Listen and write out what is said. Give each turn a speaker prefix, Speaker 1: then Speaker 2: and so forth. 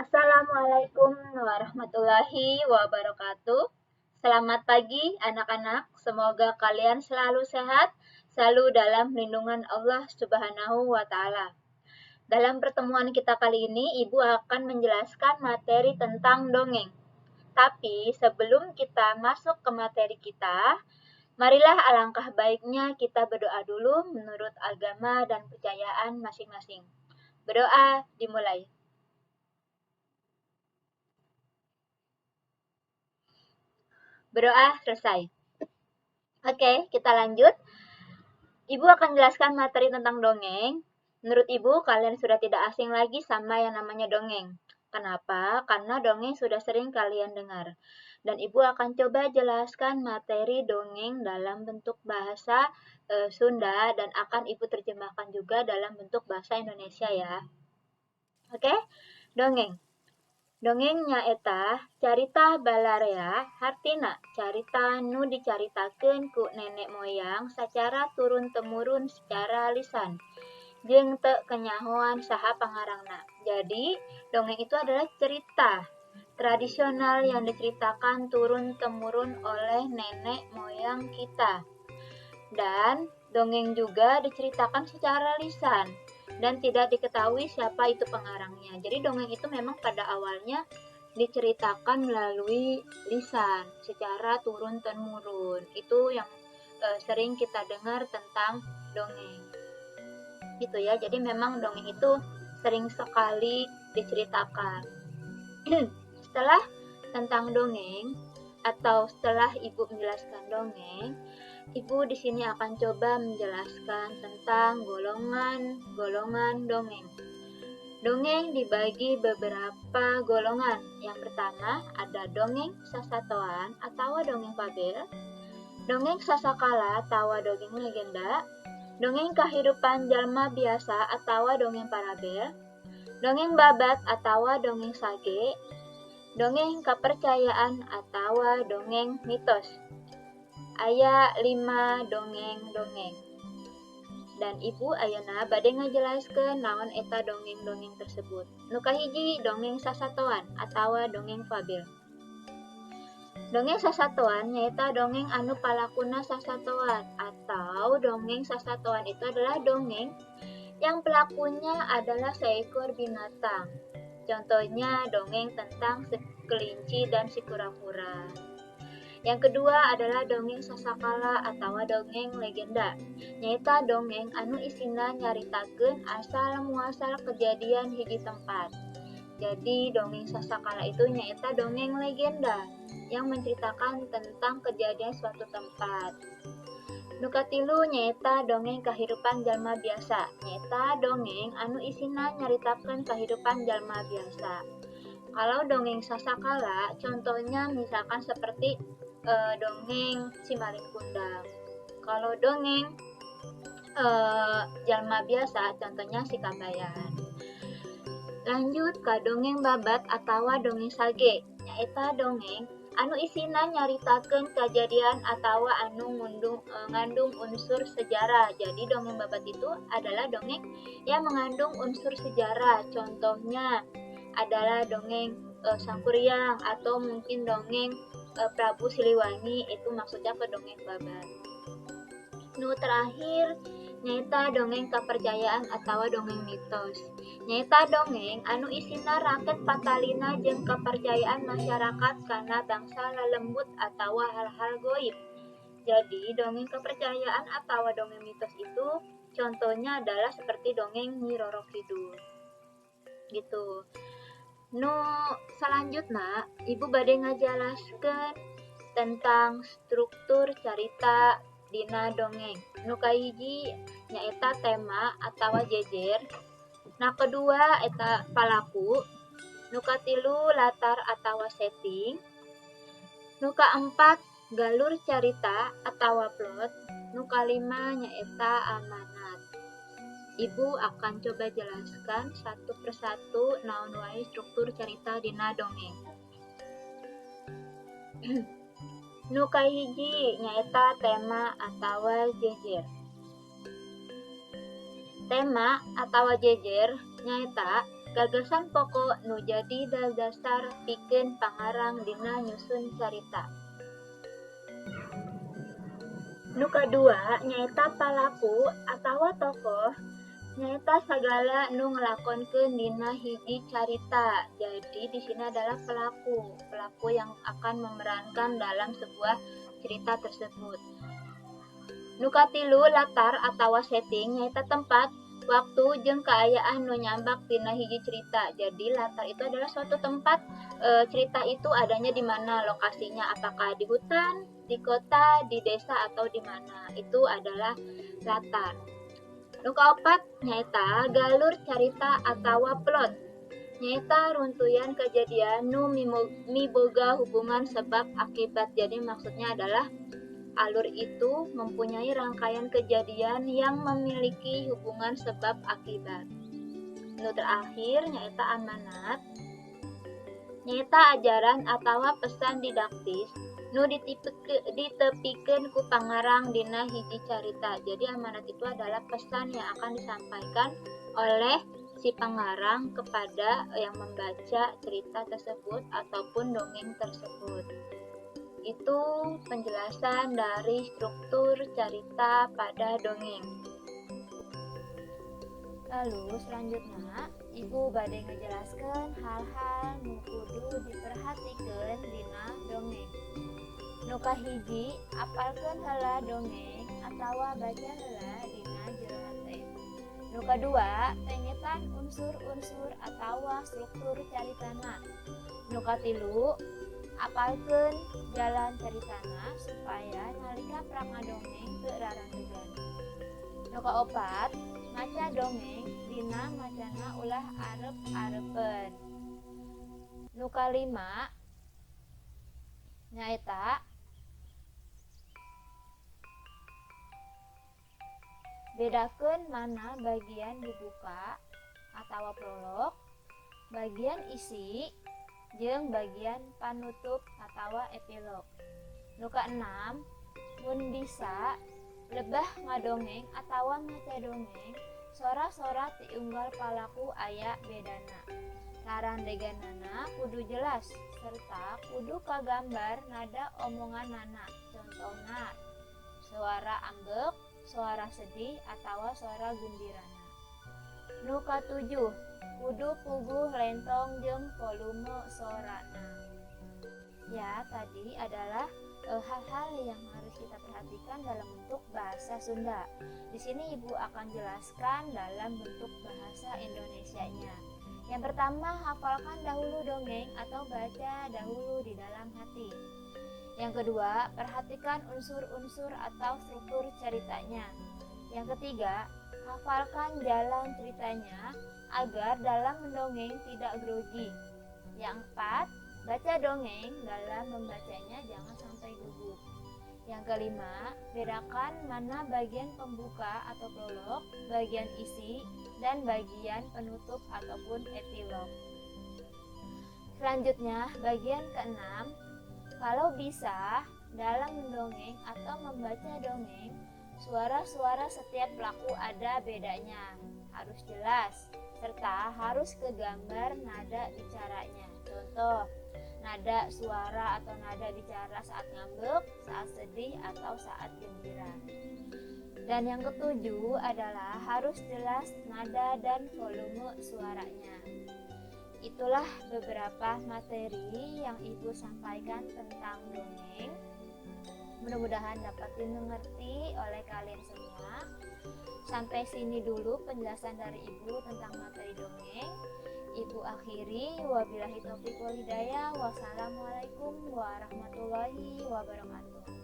Speaker 1: Assalamualaikum warahmatullahi wabarakatuh. Selamat pagi anak-anak, semoga kalian selalu sehat, selalu dalam lindungan Allah Subhanahu wa Ta'ala. Dalam pertemuan kita kali ini, Ibu akan menjelaskan materi tentang dongeng. Tapi sebelum kita masuk ke materi kita, marilah alangkah baiknya kita berdoa dulu menurut agama dan kepercayaan masing-masing. Berdoa dimulai. Berdoa selesai. Oke, kita lanjut. Ibu akan jelaskan materi tentang dongeng. Menurut Ibu, kalian sudah tidak asing lagi sama yang namanya dongeng. Kenapa? Karena dongeng sudah sering kalian dengar. Dan Ibu akan coba jelaskan materi dongeng dalam bentuk bahasa Sunda dan akan Ibu terjemahkan juga dalam bentuk bahasa Indonesia ya. Oke, dongeng. Dongeng nyaeta carita balarea hartina carita nu dicaritakeun ku nenek moyang sacara turun-temurun secara lisan jeung teu kenyahoan saha pangarangna. Jadi, dongeng itu adalah cerita tradisional yang diceritakan turun-temurun oleh nenek moyang kita. Dan dongeng juga diceritakan secara lisan dan tidak diketahui siapa itu pengarangnya. Jadi dongeng itu memang pada awalnya diceritakan melalui lisan secara turun-temurun. Itu yang sering kita dengar tentang dongeng. Gitu ya. Jadi memang dongeng itu sering sekali diceritakan. Setelah tentang dongeng atau setelah Ibu menjelaskan dongeng, Ibu di sini akan coba menjelaskan tentang golongan-golongan dongeng. Dongeng dibagi beberapa golongan. Yang pertama ada dongeng sasatoan atau dongeng fabel, dongeng sasakala atau dongeng legenda, dongeng kehidupan jalma biasa atau dongeng parabel, dongeng babat atau dongeng sage, dongeng kepercayaan atau dongeng mitos. Aya 5 dongeng-dongeng. Dan Ibu ayeuna bade ngajelaskeun naon eta dongeng-dongeng tersebut. Nu kahiji dongeng sasatoan atau dongeng fabel. Dongeng sasatoan nyaeta dongeng anu palakuna sasatoan atau dongeng sasatoan itu adalah dongeng yang pelakunya adalah seekor binatang. Contohnya dongeng tentang si kelinci dan si kura-kura. Yang kedua adalah dongeng sasakala atau dongeng legenda. Nyaeta dongeng anu isina nyaritakeun asal muasal kejadian hiji tempat. Jadi dongeng sasakala itu nyaeta dongeng legenda yang menceritakan tentang kejadian suatu tempat. Nu katilu nyaeta dongeng kehidupan jalma biasa. Nyaeta dongeng anu isina nyaritakeun kehidupan jalma biasa. Kalau dongeng sasakala contohnya misalkan seperti dongeng si Malin Kundang. Kalau dongeng jalma biasa contohnya si Kabayan. Lanjut ke dongeng babat atau dongeng sage. Nyaeta dongeng anu isina nyaritakeun kejadian atau anu ngandung unsur sejarah. Jadi dongeng babat itu adalah dongeng yang mengandung unsur sejarah. Contohnya adalah dongeng Sangkuriang atau mungkin dongeng Prabu Siliwangi, itu maksudnya ke dongeng babat. Nu terakhir nyaeta dongeng kepercayaan atau dongeng mitos. Nyaeta dongeng anu isina raket patalina jeung kepercayaan masyarakat kana bangsa lalembut atau hal-hal goib. Jadi dongeng kepercayaan atau dongeng mitos itu contohnya adalah seperti dongeng Nyi Roro Kidul. Gitu. Nu selanjutnya Ibu bade ngajelaskeun tentang struktur carita dina dongeng. Nu kahiji nyaeta tema atau jejer. Na kedua eta palaku. Nu katilu latar atau setting. Nu kaempat galur carita atau plot. Nu kalima nyaeta amanat. Ibu akan coba jelaskan satu persatu naon wae struktur carita dina dongeng. Nu kahiji nyaeta tema atau jejer. Tema atau jejer nyaeta Gagasan pokok nu jadi dasar pikeun pangarang dina nyusun carita. Nu kadua nyaeta palaku atawa tokoh nyaeta sagala nu ngelakonkeun dina hiji carita. Jadi di sini adalah pelaku yang akan memerankan dalam sebuah cerita tersebut. Nu katilu latar atawa setting nyaeta tempat, waktu jeung kaayaan nu nyambak tina hiji cerita. Jadi latar itu adalah suatu tempat, cerita itu adanya di mana, lokasinya apakah di hutan, di kota, di desa atau di mana. Itu adalah latar. Nu kaopat nyaeta galur carita atawa plot. Nyaeta runtuyan kejadian nu miboga hubungan sebab akibat. Jadi maksudnya adalah alur itu mempunyai rangkaian kejadian yang memiliki hubungan sebab akibat. Nu terakhir nyaeta amanat. Nyaeta ajaran atawa pesan didaktis nu ditepikeun ku pangarang dina hiji carita. Jadi amanat itu adalah pesan yang akan disampaikan oleh si pengarang kepada yang membaca cerita tersebut ataupun dongeng tersebut. Itu penjelasan dari struktur cerita pada dongeng. Lalu selanjutnya ibu bade ngejelaskan hal-hal nu kudu diperhatikeun dina dongeng. Nu kahiji, apalkeun heula dongeng atawa baca heula dina jero hate. Nu kadua, pengetan unsur-unsur atawa struktur caritana. Nu katilu, apalkeun jalan ceritana supaya nalika prangadongeng teu rarandegan. Nu kaopat, maca dongeng dina macana ulah arep-arepen. Nu kalima nyaeta bedakeun mana bagian dibuka atawa prolog, bagian isi, jeung bagian panutup atawa epilog. Nu kaenam, mun bisa lebah ngadongeng atawa maca dongeng, sora-sora ti unggal palaku aya bedana. Rarandeganana kudu jelas serta kudu kagambar nada omonganana. Contohna suara ambek, suara sedih atawa suara gembirana. Nu katujuh, kudu puguh lentong jeung volume sorana. Ya, tadi adalah hal-hal yang harus kita perhatikan dalam bentuk bahasa Sunda. Di sini Ibu akan jelaskan dalam bentuk bahasa Indonesianya. Yang pertama, hafalkan dahulu dongeng atau baca dahulu di dalam hati. Yang kedua, perhatikan unsur-unsur atau struktur ceritanya. Yang ketiga, hafalkan jalan ceritanya agar dalam mendongeng tidak grogi. Yang keempat, baca dongeng, dalam membacanya jangan sampai gugup. Yang kelima, bedakan mana bagian pembuka atau prolog, bagian isi, dan bagian penutup ataupun epilog. Selanjutnya, bagian keenam, kalau bisa, dalam mendongeng atau membaca dongeng, suara-suara setiap pelaku ada bedanya, harus jelas, serta harus kegambar nada bicaranya. Contoh, nada suara atau nada bicara saat ngambek, saat sedih, atau saat gembira. Dan yang ketujuh adalah harus jelas nada dan volume suaranya. Itulah beberapa materi yang Ibu sampaikan tentang dongeng. Mudah-mudahan dapat dimengerti oleh kalian semua. Sampai sini dulu penjelasan dari Ibu tentang materi dongeng. Ibu akhiri, wabillahi taufiq wal hidayah. Wassalamualaikum warahmatullahi wabarakatuh.